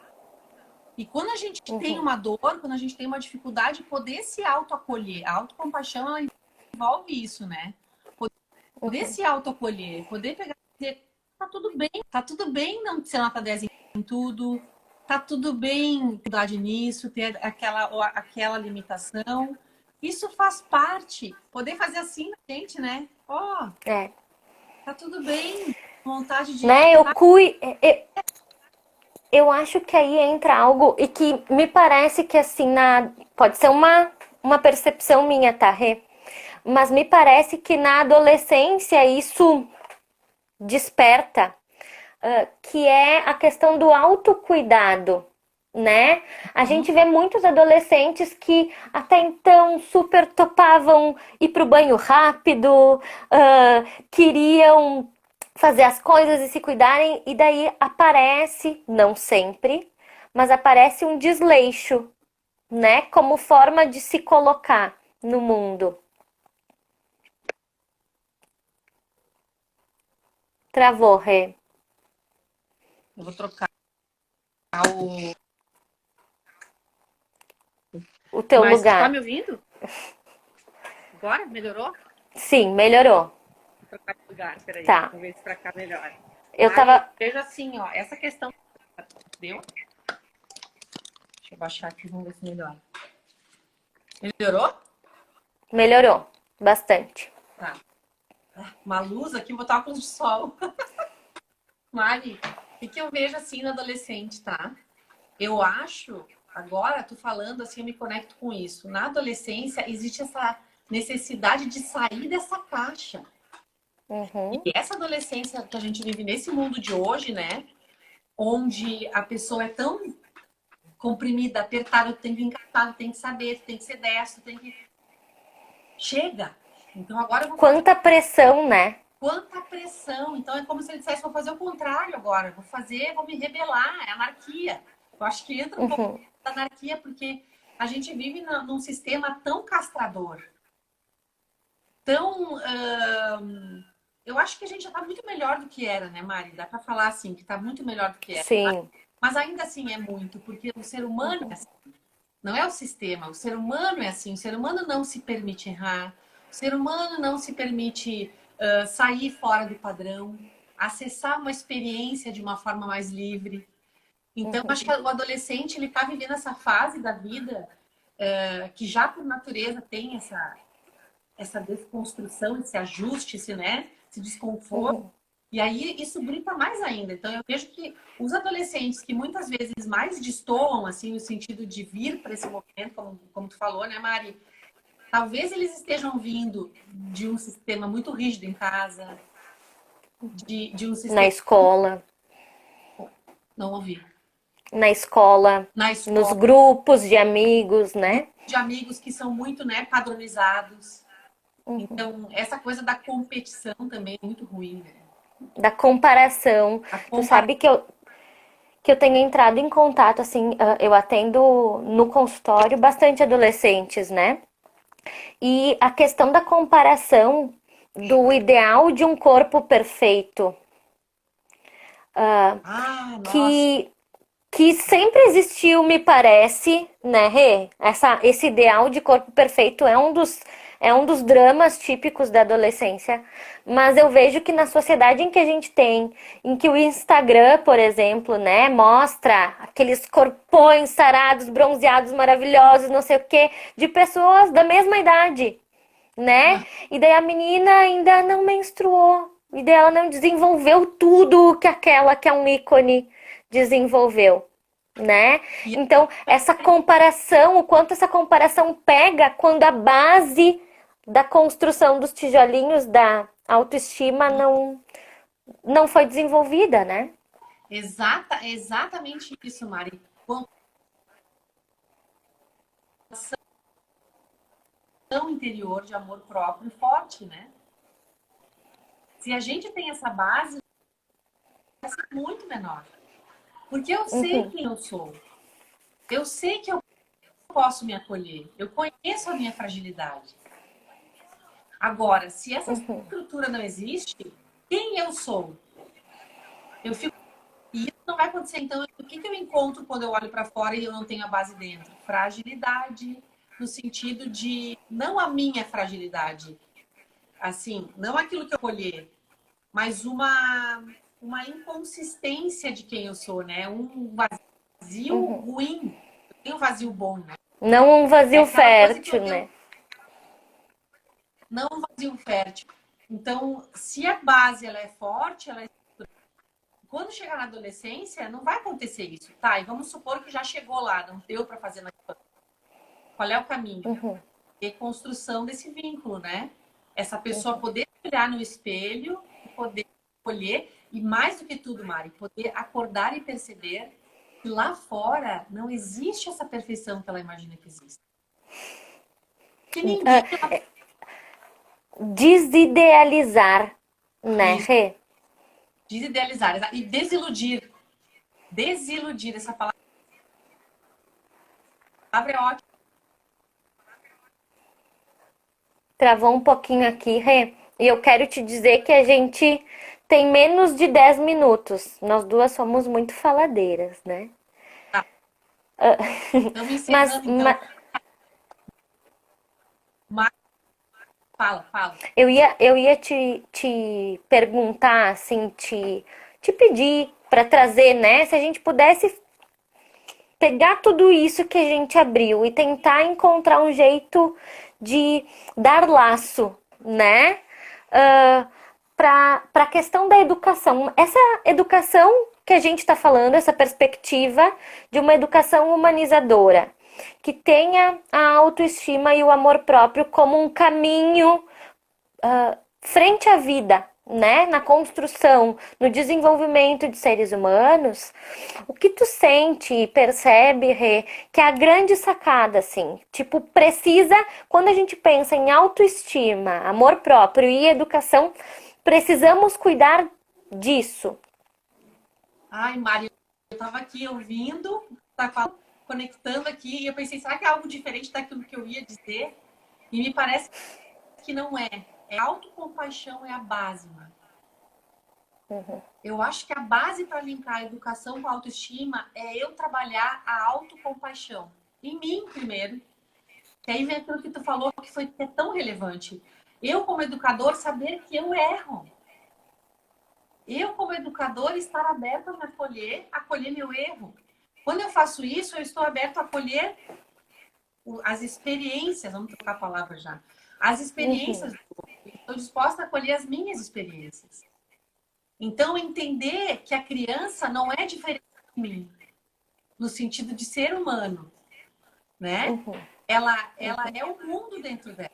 E quando a gente tem uhum, uma dor, quando a gente tem uma dificuldade, poder se autoacolher. A autocompaixão, ela envolve isso, né? Poder uhum, se autoacolher, poder pegar e dizer, tá tudo bem não ser nota 10 em tudo, tá tudo bem dificuldade nisso, ter aquela limitação. Isso faz parte. Poder fazer assim na gente, né? Ó, é. tá tudo bem, vontade de Né, errar. eu acho que aí entra algo e que me parece que assim, pode ser uma percepção minha, tá, Rê? Mas me parece que na adolescência isso desperta, que é a questão do autocuidado, né? A Uhum. gente vê muitos adolescentes que até então super topavam ir pro banho rápido, queriam fazer as coisas e se cuidarem, e daí aparece, não sempre, mas aparece um desleixo, né? Como forma de se colocar no mundo. Travou, Rê, Eu vou trocar o. o teu Mas tu tá lugar. me ouvindo? Agora? Melhorou? Sim, melhorou. Vou trocar de lugar, peraí. Tá. Vou ver se pra cá melhora. Eu Mari, tava. veja assim, ó, essa questão. Deu? Deixa eu baixar aqui, vamos ver se melhora. Melhorou? Melhorou bastante. Tá. Uma luz aqui, vou botar óculos de sol. Mari, o que eu vejo assim no adolescente, tá? Eu acho, agora tu falando assim, eu me conecto com isso. Na adolescência existe essa necessidade de sair dessa caixa. Uhum, E essa adolescência que a gente vive nesse mundo de hoje, né? Onde a pessoa é tão comprimida, apertada, tem que encaixar, tem que saber, tem que ser destro, tem que. Chega! Então agora eu vou fazer. quanta pressão, né? Quanta pressão! Então é como se ele dissesse: vou fazer o contrário agora, vou fazer, vou me rebelar, é anarquia. Eu acho que entra um pouco Uhum, da anarquia, porque a gente vive num sistema tão castrador, tão. Eu acho que a gente já está muito melhor do que era, né, Mari? Dá para falar assim, que está muito melhor do que era. sim. Mas ainda assim é muito, porque o ser humano é assim. Não é o sistema, o ser humano é assim. O ser humano não se permite errar, o ser humano não se permite sair fora do padrão, acessar uma experiência de uma forma mais livre. Então, Uhum, acho que o adolescente ele está vivendo essa fase da vida que já por natureza tem essa desconstrução, esse ajuste, esse desconforto. uhum. E aí isso grita mais ainda. Então eu vejo que os adolescentes que muitas vezes mais destoam, assim, no sentido de vir para esse movimento, como tu falou, né, Mari? Talvez eles estejam vindo de um sistema muito rígido em casa, de um Na sistema. escola, Não ouvi. na escola, Na nos escola, grupos de amigos, né? de amigos que são muito, né, padronizados. Uhum. Então, essa coisa da competição também é muito ruim, né? Da comparação. A Tu comparação. sabe que eu tenho entrado em contato, assim, eu atendo no consultório bastante adolescentes, né? E a questão da comparação do ideal de um corpo perfeito, Ah, nossa. que que sempre existiu, me parece, né, Rê? Esse ideal de corpo perfeito é um dos dramas típicos da adolescência. Mas eu vejo que na sociedade em que a gente tem, em que o Instagram, por exemplo, né, mostra aqueles corpões sarados, bronzeados, maravilhosos, não sei o quê, de pessoas da mesma idade, né? E daí a menina ainda não menstruou. E daí ela não desenvolveu tudo que aquela que é um ícone desenvolveu, né? E Então, essa comparação, o quanto essa comparação pega quando a base da construção dos tijolinhos da autoestima não foi desenvolvida, né? exatamente isso, Mari. Tão interior de amor próprio forte, né? Se a gente tem essa base, vai ser muito menor. Porque eu sei Uhum, quem eu sou. Eu sei que eu posso me acolher. Eu conheço a minha fragilidade. Agora, se essa uhum, estrutura não existe, quem eu sou? Eu fico. E isso não vai acontecer. Então, o que eu encontro quando eu olho para fora e eu não tenho a base dentro? Fragilidade, no sentido de não a minha fragilidade, assim, não aquilo que eu colher, mas uma inconsistência de quem eu sou, né? Um vazio uhum. ruim. Eu tenho um vazio bom, né? Não um É vazio aquela coisa que fértil, eu né? não um vazio fértil. Então, se a base ela é forte, quando chegar na adolescência, não vai acontecer isso, tá? E vamos supor que já chegou lá, não deu para fazer na infância. Qual é o caminho? Uhum, Reconstrução desse vínculo, né? Essa pessoa poder olhar no espelho e poder escolher, e mais do que tudo, Mari, poder acordar e perceber que lá fora não existe essa perfeição que ela imagina que existe. Que ninguém Desidealizar, né, isso, Rê? desidealizar e desiludir. Desiludir, essa palavra é ótima. Travou um pouquinho aqui, Rê. E eu quero te dizer que a gente tem menos de 10 minutos. Nós duas somos muito faladeiras, né? Tá, Ah, estamos Mas, encerrando, então. Mas, fala. eu ia te perguntar, assim, te pedir para trazer, né? Se a gente pudesse pegar tudo isso que a gente abriu e tentar encontrar um jeito de dar laço, né? Para a questão da educação. Essa educação que a gente está falando, essa perspectiva de uma educação humanizadora, que tenha a autoestima e o amor próprio como um caminho frente à vida, né? Na construção, no desenvolvimento de seres humanos, o que tu sente e percebe, Rê, que é a grande sacada, assim, tipo, precisa, quando a gente pensa em autoestima, amor próprio e educação, precisamos cuidar disso. Ai, Mari, eu estava aqui ouvindo, tá conectando aqui, e eu pensei, será que é algo diferente daquilo que eu ia dizer? E me parece que não é. É autocompaixão, é a base, Mari. Eu acho que a base para linkar a educação com a autoestima é eu trabalhar a autocompaixão. Em mim, primeiro. Que aí vem aquilo que tu falou que é tão relevante. Eu, como educador, saber que eu erro. Eu, como educador, estar aberto a me acolher meu erro. Quando eu faço isso, eu estou aberto a acolher as experiências, vamos trocar a palavra já, as experiências do outro. Estou disposta a acolher as minhas experiências. Então, entender que a criança não é diferente de mim, no sentido de ser humano, né? Ela é o mundo dentro dela.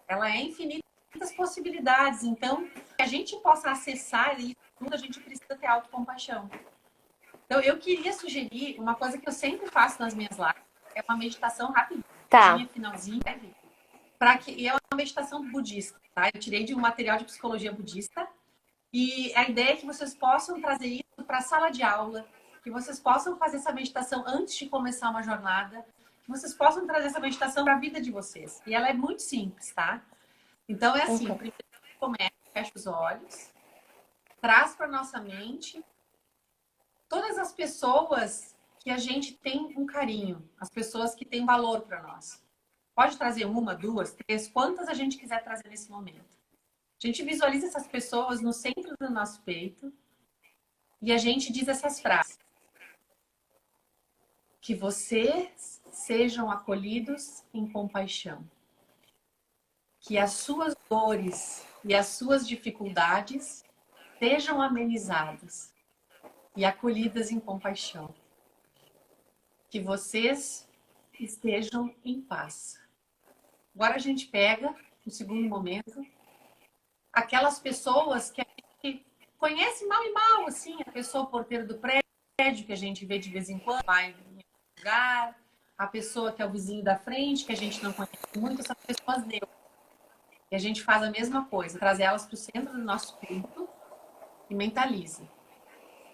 Ela é infinitas possibilidades. Então, que a gente possa acessar isso, a gente precisa ter autocompaixão. Então, eu queria sugerir uma coisa que eu sempre faço nas minhas lives, é uma meditação Tá, rapidinha, finalzinho, e é uma meditação budista, tá? Eu tirei de um material de psicologia budista e a ideia é que vocês possam trazer isso para a sala de aula, que vocês possam fazer essa meditação antes de começar uma jornada, que vocês possam trazer essa meditação para a vida de vocês. E ela é muito simples, tá? Então é assim, primeiro começa, fecha os olhos, traz para nossa mente todas as pessoas que a gente tem um carinho, as pessoas que têm valor para nós. Pode trazer uma, duas, três, quantas a gente quiser trazer nesse momento. A gente visualiza essas pessoas no centro do nosso peito e a gente diz essas frases. Que vocês sejam acolhidos em compaixão. Que as suas dores e as suas dificuldades sejam amenizadas e acolhidas em compaixão. Que vocês estejam em paz. Agora a gente pega, no segundo momento, aquelas pessoas que a gente conhece mal e mal, assim, a pessoa porteira do prédio, que a gente vê de vez em quando, vai em lugar, a pessoa que é o vizinho da frente, que a gente não conhece muito, essas pessoas neutras. E a gente faz a mesma coisa, traz elas para o centro do nosso peito e mentaliza.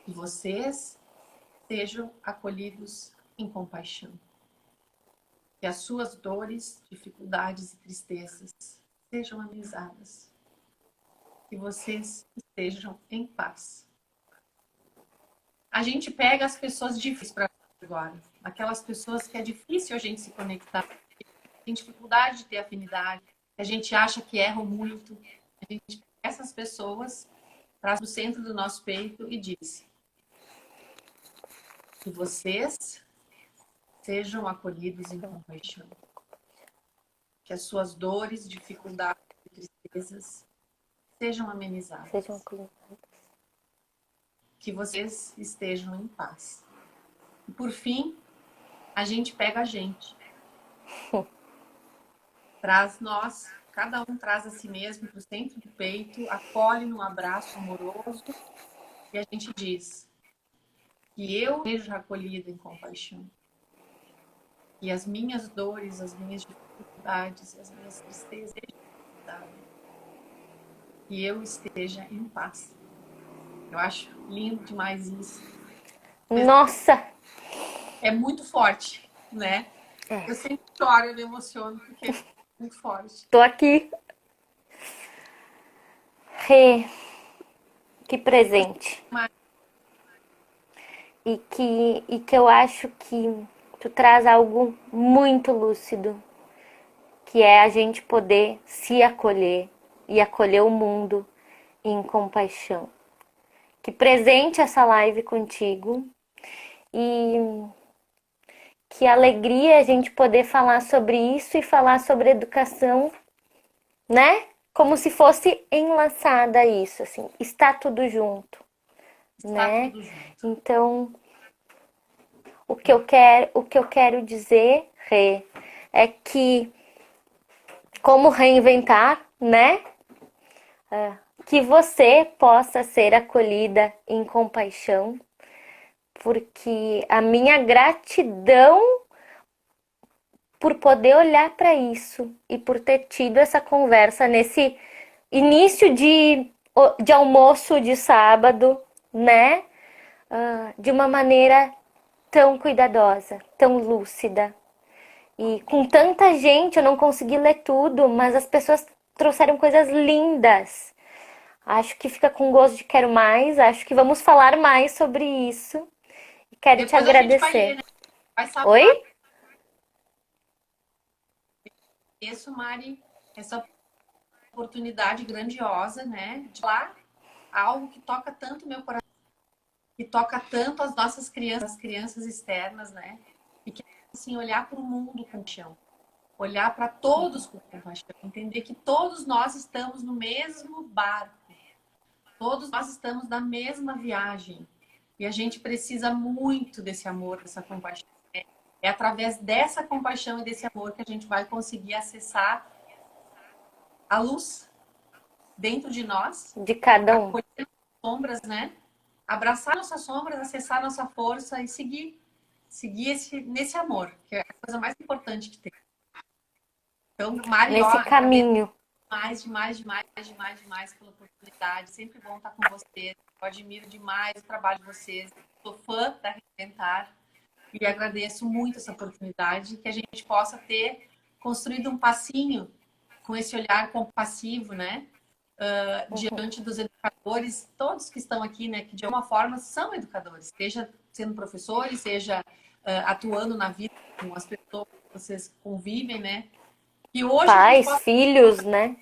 Que vocês sejam acolhidos em compaixão. Que as suas dores, dificuldades e tristezas sejam amenizadas. Que vocês estejam em paz. A gente pega as pessoas difíceis para agora. Aquelas pessoas que é difícil a gente se conectar. Tem dificuldade de ter afinidade. A gente acha que erram muito. A gente pega essas pessoas, traz no centro do nosso peito e diz: que vocês sejam acolhidos em compaixão. Que as suas dores, dificuldades e tristezas sejam amenizadas. sejam acolhidos. Que vocês estejam em paz. E por fim, a gente pega a gente. Traz nós, cada um traz a si mesmo para o centro do peito, acolhe num abraço amoroso e a gente diz: que eu seja acolhida em compaixão. E as minhas dores, as minhas dificuldades, as minhas tristezas sejam ajudadas. Que eu esteja em paz. Eu acho lindo demais isso. Nossa! É muito forte, né? É. Eu sempre choro, eu me emociono, porque é muito forte. Tô aqui. Rê, que presente. Mas E que eu acho que tu traz algo muito lúcido, que é a gente poder se acolher e acolher o mundo em compaixão. Que presente essa live contigo e que alegria a gente poder falar sobre isso e falar sobre educação, né? Como se fosse enlaçada a isso, assim, está tudo junto, está né? tudo junto. Então, o que eu quero dizer, Rê, é que como reinventar, né? Que você possa ser acolhida em compaixão, porque a minha gratidão por poder olhar para isso e por ter tido essa conversa nesse início de almoço de sábado, né? De uma maneira tão cuidadosa, tão lúcida. E com tanta gente, eu não consegui ler tudo, mas as pessoas trouxeram coisas lindas. Acho que fica com gosto de quero mais, acho que vamos falar mais sobre isso. E quero te Depois a gente vai agradecer. ler, né? Vai saber Oi? isso, Mari, essa oportunidade grandiosa, né? De falar algo que toca tanto o meu coração, que toca tanto as crianças externas, né? E que, assim, olhar para o mundo com chão, olhar para todos com compaixão, entender que todos nós estamos no mesmo barco, todos nós estamos na mesma viagem. E a gente precisa muito desse amor, dessa compaixão. É através dessa compaixão e desse amor que a gente vai conseguir acessar a luz dentro de nós, De cada um. acolher as sombras, né? Abraçar nossas sombras, acessar nossa força e seguir nesse amor, que é a coisa mais importante que tem. Então, Mari, ó, Nesse agradeço caminho. demais pela oportunidade. Sempre bom estar com vocês. Eu admiro demais o trabalho de vocês. Sou fã da Reinventar e agradeço muito essa oportunidade, que a gente possa ter construído um passinho com esse olhar compassivo, né? Diante dos educadores, todos que estão aqui, né? Que de alguma forma são educadores, seja sendo professores, seja atuando na vida com as pessoas que vocês convivem, né? Que hoje a gente Pais, possa, filhos, né?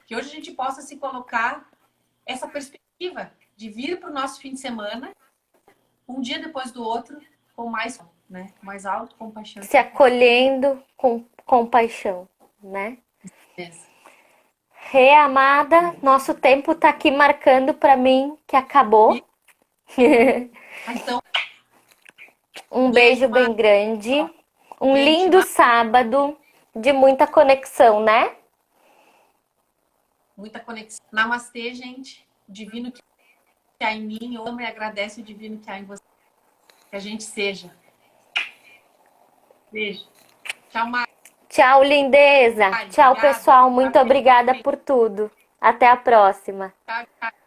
que hoje a gente possa se colocar essa perspectiva de vir para o nosso fim de semana, um dia depois do outro, com mais, né? Com mais autocompaixão. Se acolhendo com compaixão, né? Rê, amada, nosso tempo tá aqui marcando para mim que acabou. Então, Um beijo bem grande. Um gente, lindo sábado de muita conexão, né? muita conexão. Namastê, gente. O divino que há em mim, eu amo e agradeço o divino que há em você. Que a gente seja. Beijo. Tchau, Mari. Tchau, lindeza. Tchau, Obrigada. pessoal. Muito obrigada por tudo. Até a próxima. Tchau, tchau.